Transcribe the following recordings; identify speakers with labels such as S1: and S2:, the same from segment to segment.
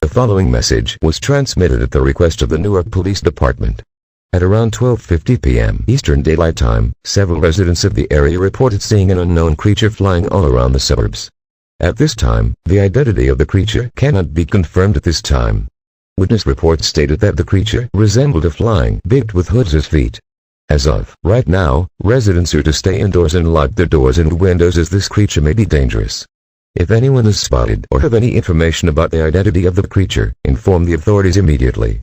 S1: The following message was transmitted at the request of the Newark Police Department. At around 12:50 p.m. Eastern Daylight Time, several residents of the area reported seeing an unknown creature flying all around the suburbs. At this time, the identity of the creature cannot be confirmed at this time. Witness reports stated that the creature resembled a flying beast with hoods as feet. As of right now, residents are to stay indoors and lock their doors and windows as this creature may be dangerous. If anyone is spotted or have any information about the identity of the creature, inform the authorities immediately.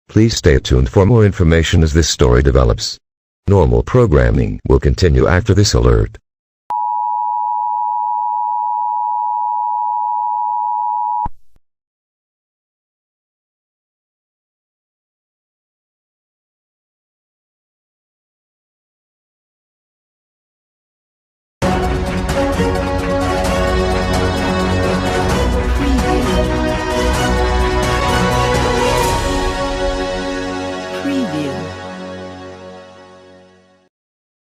S1: Please stay tuned for more information as this story develops. Normal programming will continue after this alert.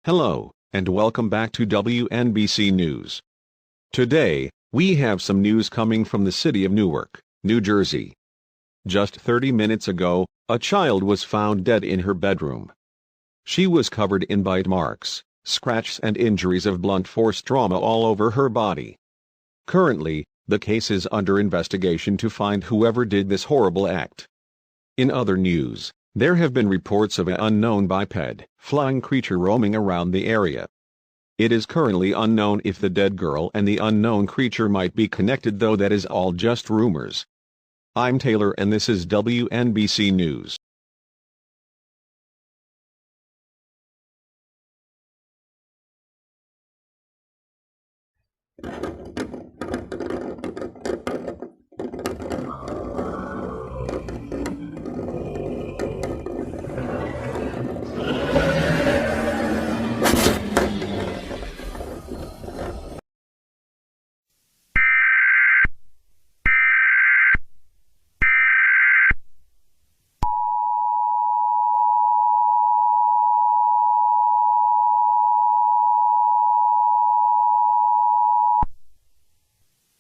S2: Hello, and welcome back to WNBC News. Today, we have some news coming from the city of Newark, New Jersey. Just 30 minutes ago, a child was found dead in her bedroom. She was covered in bite marks, scratches and injuries of blunt force trauma all over her body. Currently, the case is under investigation to find whoever did this horrible act. In other news, there have been reports of an unknown biped, flying creature roaming around the area. It is currently unknown if the dead girl and the unknown creature might be connected, though that is all just rumors. I'm Taylor and this is WNBC News.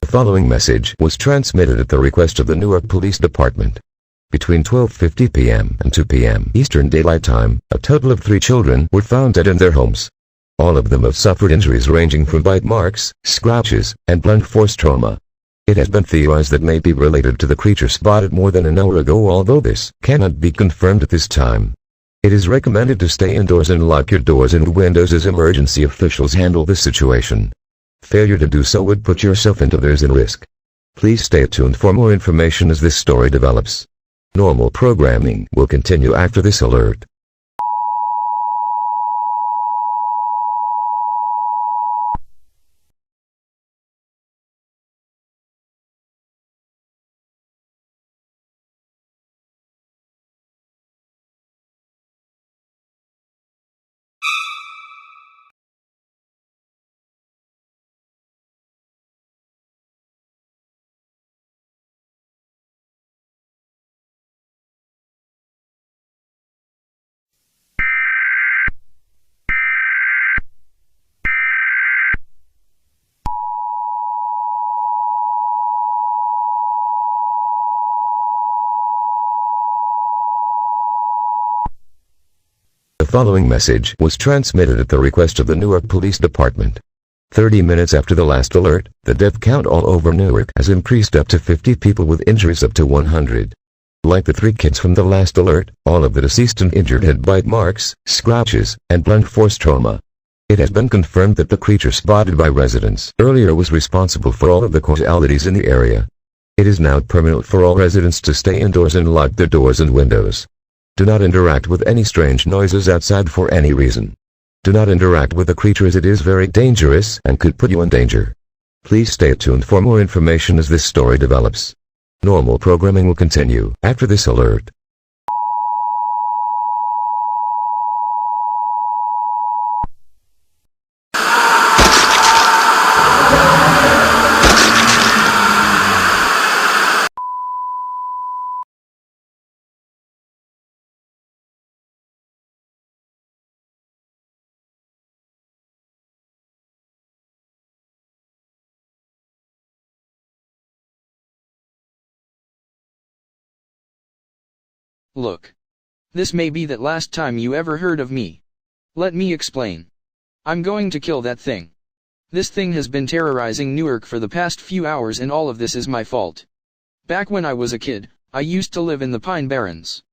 S1: The following message was transmitted at the request of the Newark Police Department. Between 12:50 p.m. and 2 p.m. Eastern Daylight Time, a total of 3 children were found dead in their homes. All of them have suffered injuries ranging from bite marks, scratches, and blunt force trauma. It has been theorized that may be related to the creature spotted more than an hour ago, although this cannot be confirmed at this time. It is recommended to stay indoors and lock your doors and windows as emergency officials handle this situation. Failure to do so would put yourself and others in risk. Please stay tuned for more information as this story develops. Normal programming will continue after this alert. The following message was transmitted at the request of the Newark Police Department. 30 minutes after the last alert, the death count all over Newark has increased up to 50 people with injuries up to 100. Like the 3 kids from the last alert, all of the deceased and injured had bite marks, scratches, and blunt force trauma. It has been confirmed that the creature spotted by residents earlier was responsible for all of the casualties in the area. It is now permanent for all residents to stay indoors and lock their doors and windows. Do not interact with any strange noises outside for any reason. Do not interact with the creature as it is very dangerous and could put you in danger. Please stay tuned for more information as this story develops. Normal programming will continue after this alert.
S3: Look. This may be the last time you ever heard of me. Let me explain. I'm going to kill that thing. This thing has been terrorizing Newark for the past few hours and all of this is my fault. Back when I was a kid, I used to live in the Pine Barrens.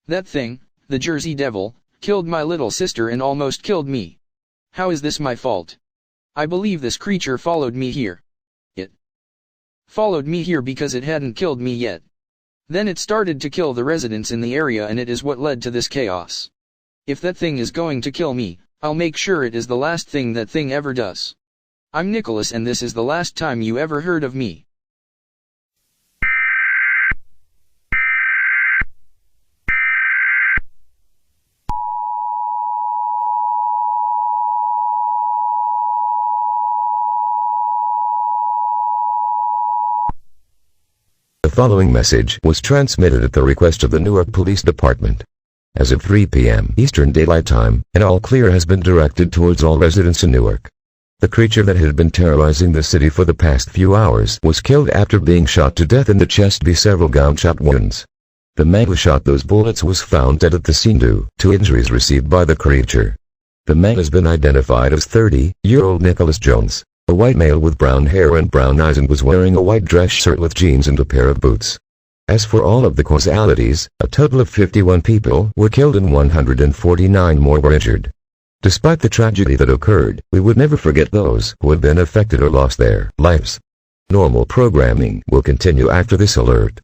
S3: That thing, the Jersey Devil, killed my little sister and almost killed me. How is this my fault? I believe this creature followed me here. It followed me here because it hadn't killed me yet. Then it started to kill the residents in the area and it is what led to this chaos. If that thing is going to kill me, I'll make sure it is the last thing that thing ever does. I'm Nicholas and this is the last time you ever heard of me.
S1: The following message was transmitted at the request of the Newark Police Department. As of 3 p.m. Eastern Daylight Time, an all clear has been directed towards all residents in Newark. The creature that had been terrorizing the city for the past few hours was killed after being shot to death in the chest by several gunshot wounds. The man who shot those bullets was found dead at the scene due to injuries received by the creature. The man has been identified as 30-year-old Nicholas Jones, a white male with brown hair and brown eyes and was wearing a white dress shirt with jeans and a pair of boots. As for all of the casualties, a total of 51 people were killed and 149 more were injured. Despite the tragedy that occurred, we would never forget those who have been affected or lost their lives. Normal programming will continue after this alert.